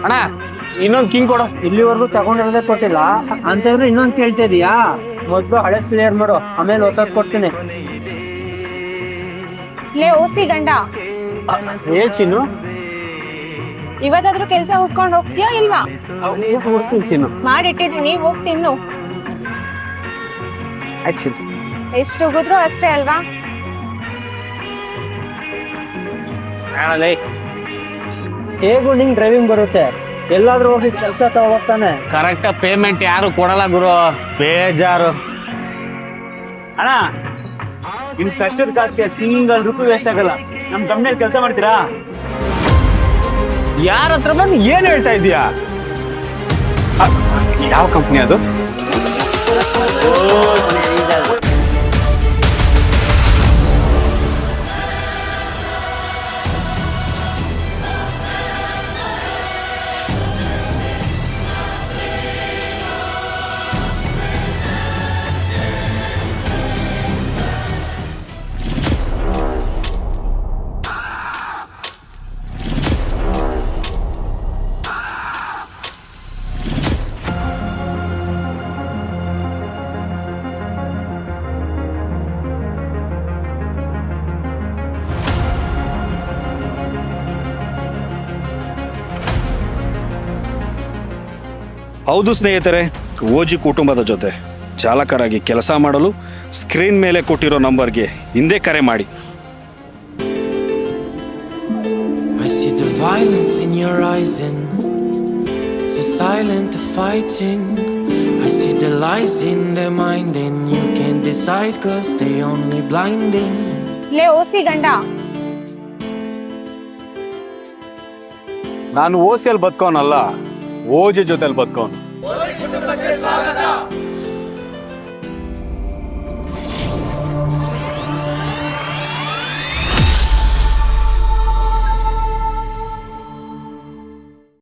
ಅಣ್ಣ ಇನ್ನೊಂದು ಕಿಂಗ್ ಕೊಡು. ಇಲ್ಲಿವರೆಗೂ ತಗೊಂಡಿರೋದೇ ಕೊಟ್ಟಿಲ್ಲ ಅಂತಂದ್ರೆ ಇನ್ನೊಂದು ಕೇಳ್ತಾ ಇದೀಯಾ? ಮೊದ್ಲು ಹಳೆ ಕ್ಲಿಯರ್ ಮಾಡು, ಆಮೇಲೆ ಹೊಸದ್ ಕೊಡ್ತೀನಿ. ಲೇ ಓಸಿ ಗಂಡ, ಚಿನ್ನು ಇವತ್ತಾದ್ರೂ ಕೆಲ್ಸ ಹುಡ್ಕೊಂಡು ಹೋಗ್ತೀಯಾ ಇಲ್ವಾ? ಕೊಡ್ತೀನಿ ಚಿನ್ನು. ಮಾಡಿಟ್ಟಿದೀನಿ, ಹೋಗ್ ತಿನ್ನು. ಆಯ್ತು. ಎಷ್ಟು ಉಗಿದ್ರು ಅಷ್ಟೇ ಅಲ್ವಾ? ಹೇಗೂ ನಿಂಗ್ ಡ್ರೈವಿಂಗ್ ಬರುತ್ತೆ, ಎಲ್ಲಾದ್ರೂ ಹೋಗಿ ಕೆಲಸ ತಗೋತಾನೆ. ಕರೆಕ್ಟ್ ಪೇಮೆಂಟ್ ಯಾರು ಕೊಡಲ್ಲ ಗುರು, ಬೇಜಾರು. ಅಣ್ಣ ನಿಮ್ ಕಷ್ಟದ ಕಾಸಿಗೆ ಸಿಂಗಲ್ ರೂಪಾಯಿ ವೇಸ್ಟ್ ಆಗಲ್ಲ. ನಮ್ ಕಂಪ್ನಿಯಲ್ಲಿ ಕೆಲಸ ಮಾಡ್ತೀರಾ? ಯಾರ ಹತ್ರ ಬಂದು ಏನ್ ಹೇಳ್ತಾ ಇದೀಯಾ? ಯಾವ ಕಂಪ್ನಿ ಅದು? ಹೌದು ಸ್ನೇಹಿತರೆ, ಓಜಿ ಕುಟುಂಬದ ಜೊತೆ ಚಾಲಕರಾಗಿ ಕೆಲಸ ಮಾಡಲು ಸ್ಕ್ರೀನ್ ಮೇಲೆ ಕೊಟ್ಟಿರೋ ನಂಬರ್ಗೆ ಹಿಂದೆ ಕರೆ ಮಾಡಿ. I see the violence in your eyes and it's a silent fighting. I see the lies in their mind and you can't decide cause they only blinding. ಲೇ ಓಸಿ ಗಂಡ, ನಾನು ಓಸಿಯಲ್ಲಿ ಬದುಕೋನಲ್ಲ, ಓಜಿ ಜೊತೆಲಿ ಬದುಕೋನು.